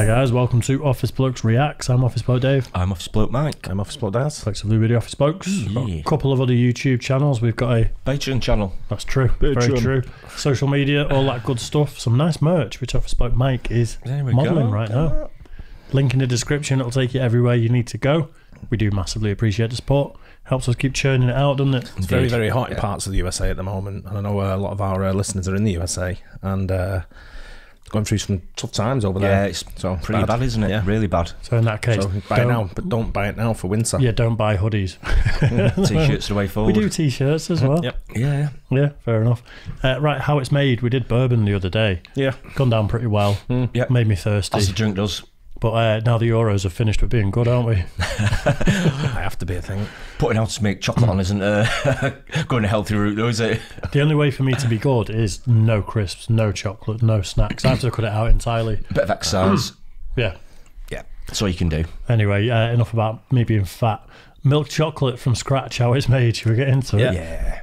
Hi guys, welcome to Office Blokes Reacts. I'm Office Bloke Dave. I'm Office Bloke Mike. I'm Office Bloke Daz. Flexibly with the Office Blokes. A couple of other YouTube channels. We've got a Patreon channel. That's true. Very true. Social media, all that good stuff. Some nice merch, which Office Bloke Mike is modelling right now. Link in the description. It'll take you everywhere you need to go. We do massively appreciate the support. Helps us keep churning it out, doesn't it? It's very, very hot in parts of the USA at the moment. And I know a lot of our listeners are in the USA and going through some tough times over there. Yeah, it's pretty bad, isn't it? Yeah. Really bad. So in that case, buy it now, but don't buy it now for winter. Yeah, don't buy hoodies. T-shirts the way forward. We do T-shirts as well. Yep. Yeah. Yeah, fair enough. Right, how it's made. We did bourbon the other day. Yeah. Gone down pretty well. Yeah. Made me thirsty. As the drink does. But now the Euros have finished with being good, aren't we? I have to be, I think. Putting out to make chocolate on isn't going a healthy route though, is it? The only way for me to be good is no crisps, no chocolate, no snacks. I have to cut it out entirely. Bit of exercise. Yeah. Yeah, that's all you can do. Anyway, enough about me being fat. Milk chocolate from scratch, how it's made. Should we get into it? Yeah.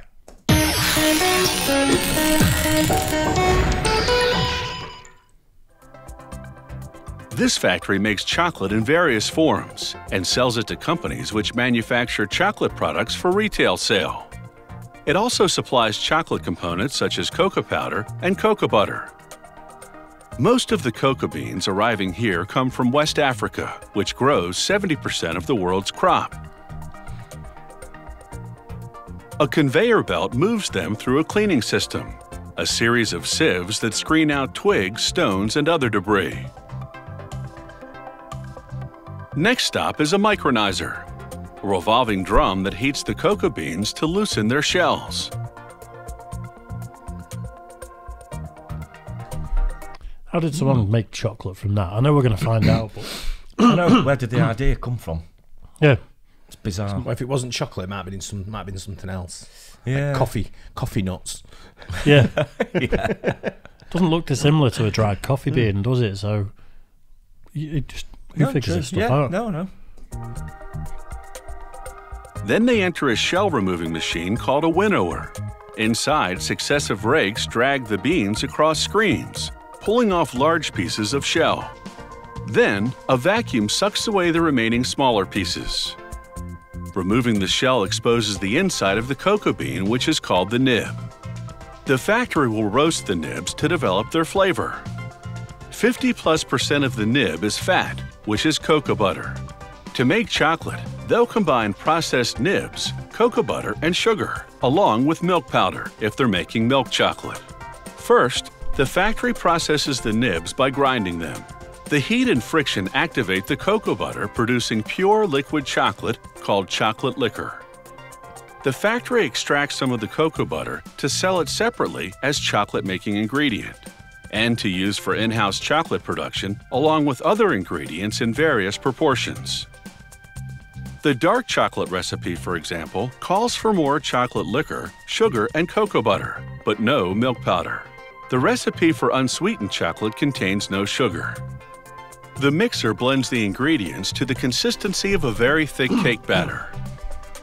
This factory makes chocolate in various forms and sells it to companies which manufacture chocolate products for retail sale. It also supplies chocolate components such as cocoa powder and cocoa butter. Most of the cocoa beans arriving here come from West Africa, which grows 70% of the world's crop. A conveyor belt moves them through a cleaning system, a series of sieves that screen out twigs, stones, and other debris. Next stop is a micronizer, a revolving drum that heats the cocoa beans to loosen their shells. How did someone make chocolate from that? I know we're going to find out, but I know, where did the idea come from? yeah. It's bizarre. Well, if it wasn't chocolate, it might have been something else. Yeah. Like coffee nuts. Yeah. Yeah. Doesn't look dissimilar to a dried coffee bean, does it? So, it just... Who figures this stuff out? No. Then they enter a shell removing machine called a winnower. Inside, successive rakes drag the beans across screens, pulling off large pieces of shell. Then, a vacuum sucks away the remaining smaller pieces. Removing the shell exposes the inside of the cocoa bean, which is called the nib. The factory will roast the nibs to develop their flavor. 50+% of the nib is fat, which is cocoa butter. To make chocolate, they'll combine processed nibs, cocoa butter, and sugar, along with milk powder if they're making milk chocolate. First, the factory processes the nibs by grinding them. The heat and friction activate the cocoa butter, producing pure liquid chocolate called chocolate liquor. The factory extracts some of the cocoa butter to sell it separately as chocolate-making ingredient, and to use for in-house chocolate production, along with other ingredients in various proportions. The dark chocolate recipe, for example, calls for more chocolate liquor, sugar, and cocoa butter, but no milk powder. The recipe for unsweetened chocolate contains no sugar. The mixer blends the ingredients to the consistency of a very thick cake batter.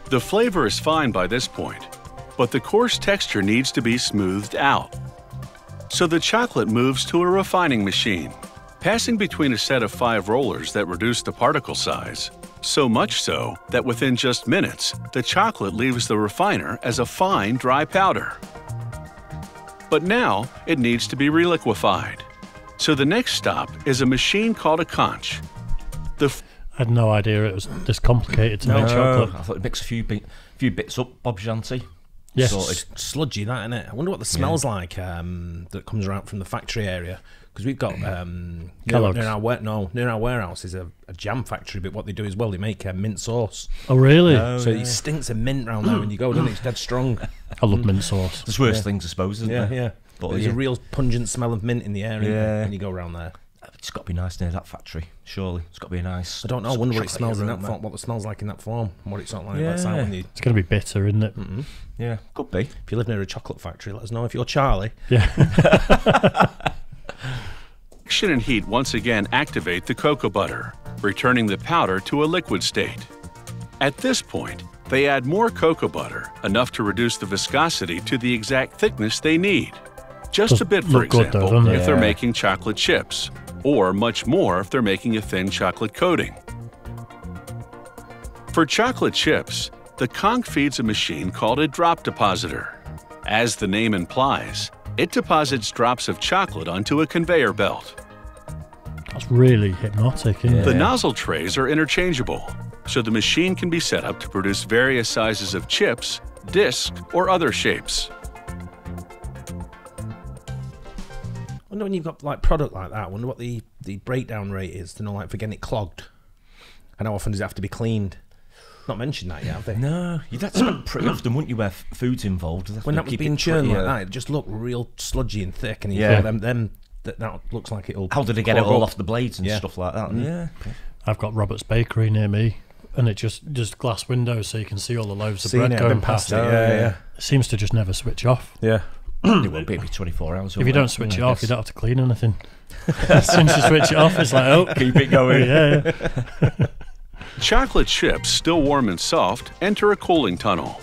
The flavor is fine by this point, but the coarse texture needs to be smoothed out. So the chocolate moves to a refining machine, passing between a set of 5 rollers that reduce the particle size, so much so that within just minutes, the chocolate leaves the refiner as a fine, dry powder. But now, it needs to be reliquefied. So the next stop is a machine called a conch. I had no idea it was this complicated to make chocolate. I thought it'd mix a few bits up, Bob Shanty. Yes. Sorted. Sludgy, that, isn't it? I wonder what the smell's like that comes around from the factory area. Because we've got near our warehouse is a jam factory, but what they do is, well, they make mint sauce. Oh, really? So it stinks of mint round there when you go, doesn't it? It's dead strong. I love mint sauce. There's worse things, I suppose, isn't there? Yeah. But there's a real pungent smell of mint in the area when you go around there. It's got to be nice near that factory, surely. It's got to be nice. I don't know. I wonder what it smells in that form. What it smells like in that form. And what it's not like. Yeah. When you... It's going to be bitter, isn't it? Yeah, could be. If you live near a chocolate factory, let us know. If you're Charlie. Yeah. Friction and heat once again activate the cocoa butter, returning the powder to a liquid state. At this point, they add more cocoa butter, enough to reduce the viscosity to the exact thickness they need. Just a bit, for example, if they're making chocolate chips, or much more if they're making a thin chocolate coating. For chocolate chips, the conch feeds a machine called a drop depositor. As the name implies, it deposits drops of chocolate onto a conveyor belt. That's really hypnotic, isn't it? The nozzle trays are interchangeable, so the machine can be set up to produce various sizes of chips, discs, or other shapes. I wonder when you've got like product like that, I wonder what the breakdown rate is to know, like, for getting it clogged. And how often does it have to be cleaned? Not mentioned that yet, have they? No, you'd have to spend pretty often, wouldn't you, where food's involved? When that was being churned like that, it just looked real sludgy and thick, and you feel that looks like it'll... How did it get it all off the blades and stuff like that? Yeah. I've got Robert's Bakery near me, and it just glass windows, so you can see all the loaves of bread going past it. It seems to just never switch off. Yeah. It won't be 24 hours. If you don't switch it off, you don't have to clean anything. As soon as you switch it off, it's like, oh, keep it going. Yeah. Chocolate chips, still warm and soft, enter a cooling tunnel,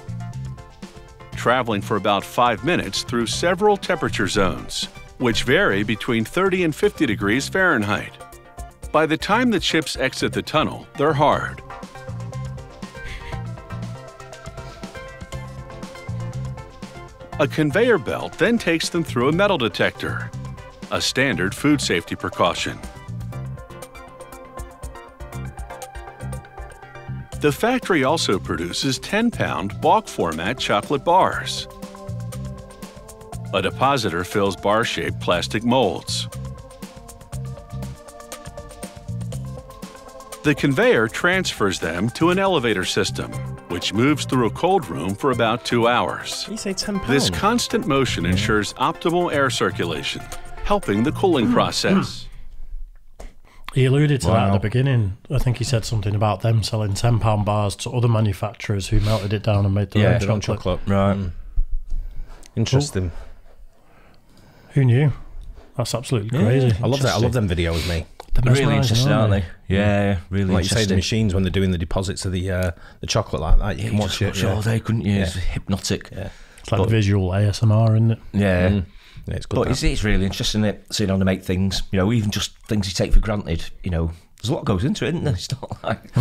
traveling for about 5 minutes through several temperature zones, which vary between 30 and 50 degrees Fahrenheit. By the time the chips exit the tunnel, they're hard. A conveyor belt then takes them through a metal detector, a standard food safety precaution. The factory also produces 10-pound bulk format chocolate bars. A depositor fills bar-shaped plastic molds. The conveyor transfers them to an elevator system, which moves through a cold room for about 2 hours. You say 10 pounds? This constant motion ensures optimal air circulation, helping the cooling process. He alluded to that at the beginning. I think he said something about them selling £10 bars to other manufacturers who melted it down and made their own chocolate. Right. Interesting. Who knew? That's absolutely crazy. I love that. I love them videos, mate. They're Really interesting, aren't they? Yeah, really like interesting. you say, the machines, when they're doing the deposits of the chocolate like that, you can watch it all day, couldn't you? It's hypnotic. Yeah. It's like visual ASMR, isn't it? Yeah. Yeah, it's good. But it's really interesting, seeing how they make things, even just things you take for granted, there's a lot goes into it, isn't there? It's not like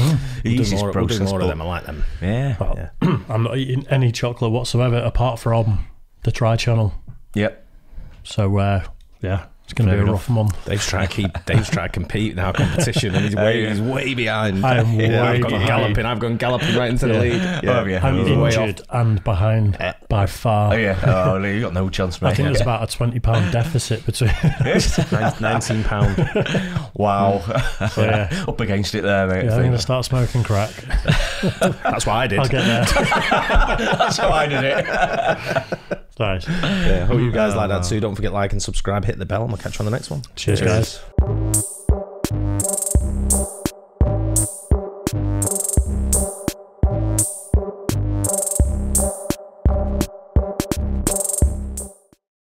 easy we'll do more of them. I like them. Yeah. Well, I'm not eating any chocolate whatsoever apart from the Tri-Channel. Yep. So, yeah, it's going to be a rough month. Dave's trying to compete in our competition, and he's way behind. I am way behind. I've gone galloping right into the lead. I'm injured and behind by far. Oh, yeah. Oh, you got no chance, mate. I think there's about a £20 deficit between £19. Wow. So, yeah. Up against it there, mate. Yeah, I'm going to start smoking crack. That's what I did. I'll get there. That's how I did it. Nice. Yeah, hope you guys like that too. Don't forget, like and subscribe, hit the bell, and we'll catch you on the next one. Cheers. Guys.